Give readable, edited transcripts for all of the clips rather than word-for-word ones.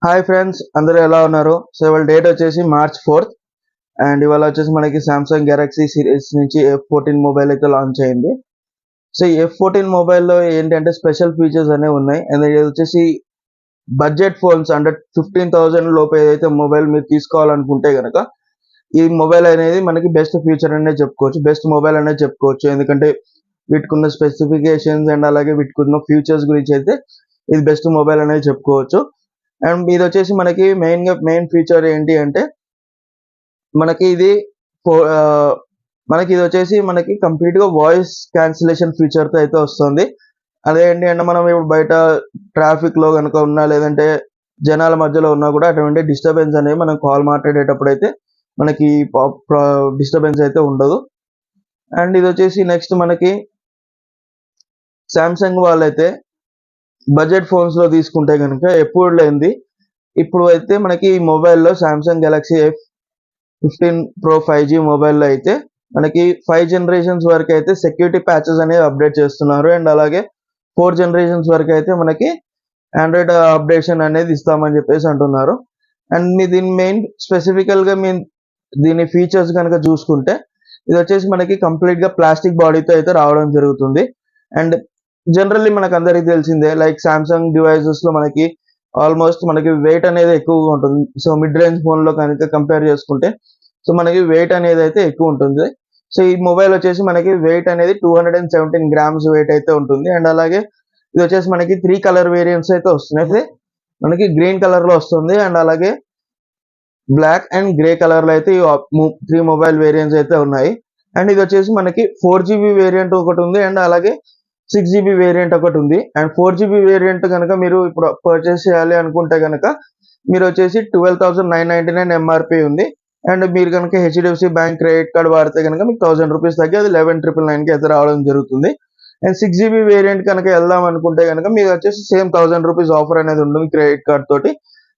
Hi friends, అందరూ ఎలా ఉన్నారు? సో ఇవాళ డేట్ వచ్చేసి మార్చ్ 4th అండ్ ఇవాళ వచ్చేసి మనకి సామ్సంగ్ గెలాక్సీ సిరీస్ నుంచి F14 మొబైల్ అయితే లాంచ్ అయింది. సో ఈ F14 మొబైల్లో ఏంటంటే స్పెషల్ ఫీచర్స్ అనేవి ఉన్నాయి. అండ్ ఇది వచ్చేసి బడ్జెట్ ఫోన్స్ అంటే 15,000 లోపు ఏదైతే మొబైల్ మీరు తీసుకోవాలనుకుంటే కనుక ఈ మొబైల్ అనేది మనకి బెస్ట్ ఫీచర్ అనేది చెప్పుకోవచ్చు, బెస్ట్ మొబైల్ అనేది చెప్పుకోవచ్చు. ఎందుకంటే వీటికున్న స్పెసిఫికేషన్స్ అండ్ అలాగే వీటికున్న ఫీచర్స్ గురించి అయితే ఇది బెస్ట్ మొబైల్ అనేది చెప్పుకోవచ్చు. అండ్ ఇది వచ్చేసి మనకి మెయిన్ ఫీచర్ ఏంటి అంటే మనకి ఇది మనకి ఇది వచ్చేసి మనకి కంప్లీట్ గా వాయిస్ క్యాన్సిలేషన్ ఫీచర్ తో అయితే వస్తుంది. అదేంటి అంటే మనం ఇప్పుడు బయట ట్రాఫిక్ లో కనుక ఉన్నా లేదంటే జనాల మధ్యలో ఉన్నా కూడా అటువంటి డిస్టర్బెన్స్ అనేవి మనం కాల్ మాట్లాడేటప్పుడు అయితే మనకి డిస్టర్బెన్స్ అయితే ఉండదు. అండ్ ఇది వచ్చేసి నెక్స్ట్ మనకి సామ్సంగ్ వాళ్ళైతే బడ్జెట్ ఫోన్స్ లో తీసుకుంటే కనుక ఎప్పుడు లేనిది ఇప్పుడు అయితే మనకి ఈ మొబైల్లో Samsung Galaxy F15 Pro 5G మొబైల్లో అయితే మనకి 5 జనరేషన్స్ వరకు అయితే సెక్యూరిటీ ప్యాచెస్ అనేవి అప్డేట్ చేస్తున్నారు. అండ్ అలాగే 4 జనరేషన్స్ వరకు అయితే మనకి ఆండ్రాయిడ్ అప్డేషన్ అనేది ఇస్తామని చెప్పేసి అంటున్నారు. అండ్ దీని మెయిన్ స్పెసిఫికల్గా దీని ఫీచర్స్ కనుక చూసుకుంటే ఇది వచ్చేసి మనకి కంప్లీట్ గా ప్లాస్టిక్ బాడీతో అయితే రావడం జరుగుతుంది. అండ్ జనరల్లీ మనకు అందరికి తెలిసిందే, లైక్ సామ్సంగ్ డివైజెస్ లో మనకి ఆల్మోస్ట్ మనకి వెయిట్ అనేది ఎక్కువగా ఉంటుంది. సో మిడ్ రేంజ్ ఫోన్ లో కనుక కంపేర్ చేసుకుంటే సో మనకి వెయిట్ అనేది అయితే ఎక్కువ ఉంటుంది. సో ఈ మొబైల్ వచ్చేసి మనకి వెయిట్ అనేది 217 గ్రామ్స్ వెయిట్ అయితే ఉంటుంది. అండ్ అలాగే ఇది వచ్చేసి మనకి 3 కలర్ వేరియంట్స్ అయితే వస్తున్నాయి. మనకి గ్రీన్ కలర్ లో వస్తుంది అండ్ అలాగే బ్లాక్ అండ్ గ్రే కలర్ లో అయితే 3 మొబైల్ వేరియంట్స్ అయితే ఉన్నాయి. అండ్ ఇది వచ్చేసి మనకి 4GB వేరియంట్ ఒకటి ఉంది అండ్ అలాగే 6GB వేరియంట్ ఒకటి ఉంది. అండ్ 4GB వేరియంట్ కనుక మీరు ఇప్పుడు పర్చేస్ చేయాలి అనుకుంటే కనుక మీరు వచ్చేసి 12,999 ఎంఆర్పి ఉంది. అండ్ మీరు కనుక హెచ్డిఎఫ్సి బ్యాంక్ క్రెడిట్ కార్డ్ వాడితే కనుక మీకు 1000 రూపీస్ తగ్గి అది 11,999 కి అయితే రావడం జరుగుతుంది. అండ్ 6GB వేరియంట్ కనుక వెళ్దాం అనుకుంటే కనుక మీకు వచ్చేసి సేమ్ 1000 రూపీస్ ఆఫర్ అనేది ఉంటుంది క్రెడిట్ కార్డ్ తోటి.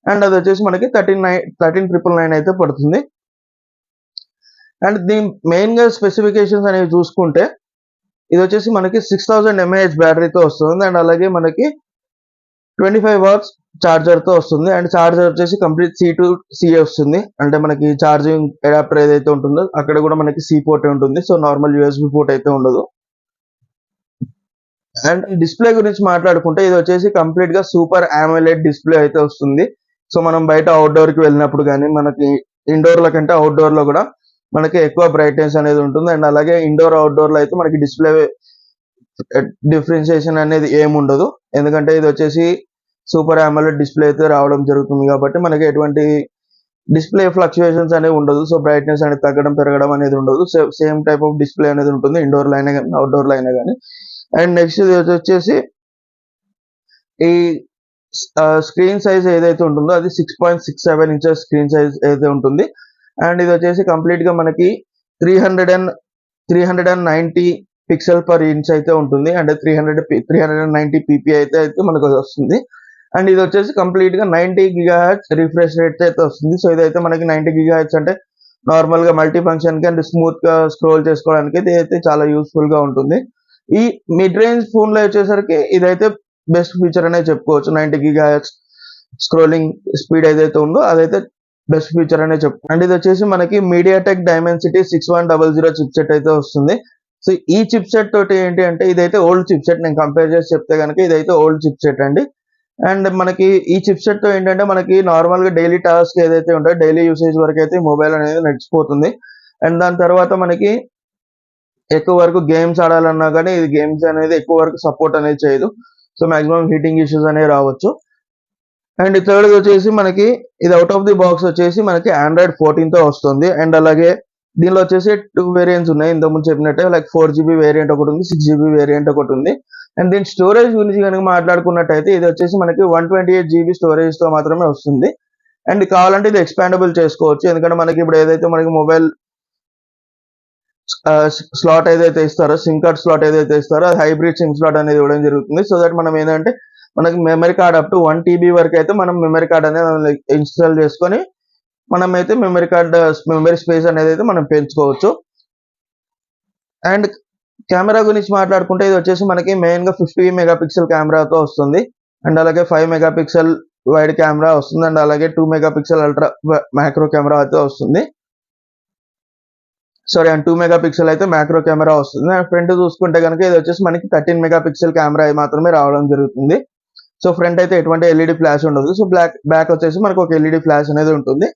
అండ్ అది వచ్చేసి మనకి 13,999 అయితే పడుతుంది. అండ్ దీని మెయిన్ గా స్పెసిఫికేషన్స్ అనేవి చూసుకుంటే ఇది వచ్చేసి మనకి 6000 mAh బ్యాటరీతో వస్తుంది. అండ్ అలాగే మనకి 25 వాట్స్ చార్జర్ తో వస్తుంది. అండ్ చార్జర్ వచ్చేసి కంప్లీట్ C to C వస్తుంది. అంటే మనకి ఛార్జింగ్ అడాప్టర్ ఏదైతే ఉంటుందో అక్కడ కూడా మనకి C పోర్ట్ ఉంటుంది. సో నార్మల్ USB పోర్ట్ అయితే ఉండదు. అండ్ డిస్ప్లే గురించి మాట్లాడుకుంటే ఇది వచ్చేసి కంప్లీట్ గా సూపర్ AMOLED డిస్ప్లే అయితే వస్తుంది. సో మనం బయట అవుట్డోర్ కి వెళ్ళినప్పుడు కానీ మనకి ఇండోర్ లో కంటే అవుట్డోర్ లో కూడా మనకి ఎక్కువ బ్రైట్నెస్ అనేది ఉంటుంది. అండ్ అలాగే ఇండోర్ అవుట్డోర్ లో అయితే మనకి డిస్ప్లే డిఫరెన్షియేషన్ అనేది ఏముండదు. ఎందుకంటే ఇది వచ్చేసి సూపర్ AMOLED డిస్ప్లే అయితే రావడం జరుగుతుంది కాబట్టి మనకి ఎటువంటి డిస్ప్లే ఫ్లక్చుయేషన్స్ అనేవి ఉండదు. సో బ్రైట్నెస్ అనేది తగ్గడం పెరగడం అనేది ఉండదు. సేమ్ టైప్ ఆఫ్ డిస్ప్లే అనేది ఉంటుంది ఇండోర్ లో అయినా కానీ అవుట్డోర్ లో అయినా కానీ. అండ్ నెక్స్ట్ ఇది వచ్చేసి ఈ స్క్రీన్ సైజ్ ఏదైతే ఉంటుందో అది 6.67 ఇంచెస్ స్క్రీన్ సైజ్ ఏదైతే ఉంటుంది. అండ్ ఇది వచ్చేసి కంప్లీట్ గా మనకి 390 పిక్సెల్ పర్ ఇంచ్ అయితే ఉంటుంది. అండ్ 390 ppi అయితే మనకు వస్తుంది. అండ్ ఇది వచ్చేసి కంప్లీట్ గా 90 GHz రిఫ్రెష్ రేట్ అయితే వస్తుంది. సో ఇదైతే మనకి 90 GHz అంటే నార్మల్ గా మల్టీ ఫంక్షన్ కి అండ్ స్మూత్ గా స్క్రోల్ చేసుకోవడానికి ఇదైతే చాలా యూస్ఫుల్ గా ఉంటుంది. ఈ మిడ్ రేంజ్ ఫోన్ లో వచ్చేసరికి ఇదైతే బెస్ట్ ఫీచర్ అనేది చెప్పుకోవచ్చు. 90 GHz స్క్రోలింగ్ స్పీడ్ ఏదైతే ఉందో అదైతే బెస్ట్ ఫీచర్ అనే చెప్పుకోవచ్చు. అండ్ ఇది వచ్చేసి మనకి MediaTek Dimensity 6100 చిప్ సెట్ అయితే వస్తుంది. సో ఈ చిప్ సెట్ తోటి ఏంటి అంటే ఇదైతే ఓల్డ్ చిప్ సెట్. నేను కంపేర్ చేసి చెప్తే కనుక ఇదైతే ఓల్డ్ చిప్ సెట్ అండి. అండ్ మనకి ఈ చిప్ సెట్ తో ఏంటంటే మనకి నార్మల్ గా డైలీ టాస్క్ ఏదైతే ఉంటాయో డైలీ యూసేజ్ వరకు అయితే మొబైల్ అనేది నడిచిపోతుంది. అండ్ దాని తర్వాత మనకి ఎక్కువ వరకు గేమ్స్ ఆడాలన్నా కానీ ఇది గేమ్స్ అనేది ఎక్కువ వరకు సపోర్ట్ అనేది చేయదు. సో మాక్సిమం హీటింగ్ ఇష్యూస్ అనేవి రావచ్చు. అండ్ థర్డ్ వచ్చేసి మనకి ఇది అవుట్ ఆఫ్ ది బాక్స్ వచ్చేసి మనకి Android 14 తో వస్తుంది. అండ్ అలాగే దీనిలో వచ్చేసి 2 వేరియంట్స్ ఉన్నాయి. ఇంతకుముందు చెప్పినట్టే లైక్ 4GB వేరియంట్ ఒకటి ఉంది, 6GB వేరియంట్ ఒకటి ఉంది. అండ్ దీని స్టోరేజ్ గురించి కనుక మాట్లాడుకున్నట్టయితే ఇది వచ్చేసి మనకి 128GB స్టోరేజ్ తో మాత్రమే వస్తుంది. అండ్ కావాలంటే ఇది ఎక్స్పాండబుల్ చేసుకోవచ్చు. ఎందుకంటే మనకి ఇప్పుడు ఏదైతే మనకి మొబైల్ స్లాట్ ఏదైతే ఇస్తారో సిమ్ కార్డ్ స్లాట్ ఏదైతే ఇస్తారో అది హైబ్రిడ్ సిమ్ స్లాట్ అనేది ఇవ్వడం జరుగుతుంది. సో దట్ మనం ఏంటంటే మనకి memory card up to 1 TB వరకు అయితే మనం మెమరీ కార్డ్ అనేది ఇన్స్టాల్ చేసుకొని మనం అయితే మెమరీ స్పేస్ అనేది అయితే మనం పెంచుకోవచ్చు. అండ్ కెమెరా గురించి మాట్లాడుకుంటే ఇది వచ్చేసి మనకి మెయిన్ గా 50 మెగాపిక్సెల్ కెమెరాతో వస్తుంది. అండ్ అలాగే 5 మెగాపిక్సెల్ వైడ్ కెమెరా వస్తుంది అండ్ అలాగే 2 mega pixel ultra macro camera అయితే వస్తుంది. సారీ అండ్ 2 మెగా పిక్సెల్ అయితే మ్యాక్రో కెమెరా వస్తుంది. అండ్ ఫ్రంట్ చూసుకుంటే కనుక ఇది వచ్చేసి మనకి 13 మెగా పిక్సెల్ కెమెరా మాత్రమే రావడం జరుగుతుంది. సో ఫ్రంట్ అయితే ఎటువంటి ఎల్ఈడి ఫ్లాష్ ఉండదు. సో బ్యాక్ వచ్చేసి మనకు ఒక ఎల్ఈడి ఫ్లాష్ అనేది ఉంటుంది.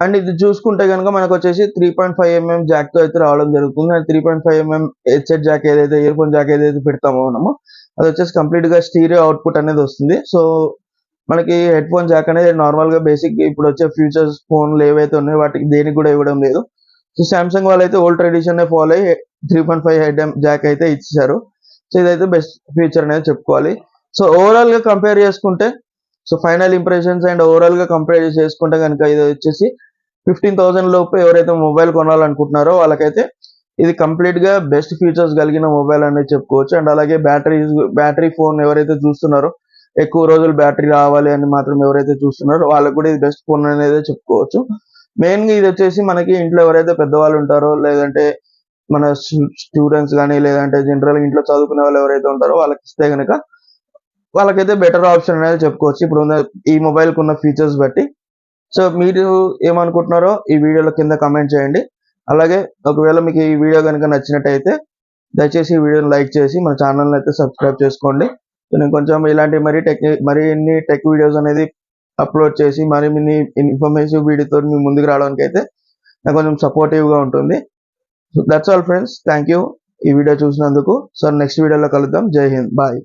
అండ్ ఇది చూసుకుంటే కనుక మనకు వచ్చేసి 3.5mm జాక్ తో అయితే రావడం జరుగుతుంది. అండ్ 3.5mm హెడ్సెట్ జాక్ ఏదైతే ఇయర్ ఫోన్ జాక్ ఏదైతే పెడతామో మనము అది వచ్చేసి కంప్లీట్ గా స్టీరియో అవుట్పుట్ అనేది వస్తుంది. సో మనకి హెడ్ ఫోన్ జాక్ అనేది నార్మల్ గా బేసిక్ ఇప్పుడు వచ్చే ఫ్యూచర్స్ ఫోన్లు ఏవైతే ఉన్నాయో వాటికి దేనికి కూడా ఇవ్వడం లేదు. సో సామ్సంగ్ వాళ్ళైతే ఓల్డ్ ట్రెడిషన్ ఫాలో అయ్యి 3.5 హెడ్ జాక్ అయితే ఇచ్చారు. సో ఇదైతే బెస్ట్ ఫీచర్ అనేది చెప్పుకోవాలి. సో ఓవరాల్ గా కంపేర్ చేసుకుంటే so final impressions and overall గా కంపేర్ చేసుకుంటే కనుక ఇది వచ్చేసి 15,000 లోపు ఎవరైతే మొబైల్ కొనాలనుకుంటున్నారో వాళ్ళకైతే ఇది కంప్లీట్ గా బెస్ట్ ఫీచర్స్ కలిగిన మొబైల్ అనేది చెప్పుకోవచ్చు. అండ్ అలాగే బ్యాటరీ ఫోన్ ఎవరైతే చూస్తున్నారో ఎక్కువ రోజులు బ్యాటరీ రావాలి అని మాత్రం ఎవరైతే చూస్తున్నారో వాళ్ళకి కూడా ఇది బెస్ట్ ఫోన్ అనేది చెప్పుకోవచ్చు. మెయిన్ గా ఇది వచ్చేసి మనకి ఇంట్లో ఎవరైతే పెద్దవాళ్ళు ఉంటారో లేదంటే మన స్టూడెంట్స్ కానీ లేదంటే జనరల్ ఇంట్లో చదువుకునే వాళ్ళు ఎవరైతే ఉంటారో వాళ్ళకి ఇస్తే కనుక వాళ్ళకైతే బెటర్ ఆప్షన్ అనేది చెప్పుకోవచ్చు ఇప్పుడు ఈ మొబైల్ కు ఉన్న ఫీచర్స్ బట్టి. సో మీరు ఏమనుకుంటున్నారో ఈ వీడియోలో కింద కామెంట్ చేయండి. అలాగే ఒకవేళ మీకు ఈ వీడియో కనుక నచ్చినట్టయితే దయచేసి ఈ వీడియోని లైక్ చేసి మన ఛానల్ అయితే సబ్స్క్రైబ్ చేసుకోండి. నేను కొంచెం ఇలాంటి మరిన్ని టెక్ వీడియోస్ అనేది అప్లోడ్ చేసి మరిన్ని ఇన్ఫర్మేటివ్ వీడియోతో మీ ముందుకు రావడానికి అయితే నాకు కొంచెం సపోర్టివ్ గా ఉంటుంది. That's all friends, thank you ఈ వీడియో చూసినందుకు. సో నెక్స్ట్ వీడియోలో కలుద్దాం. జై హింద్, బాయ్.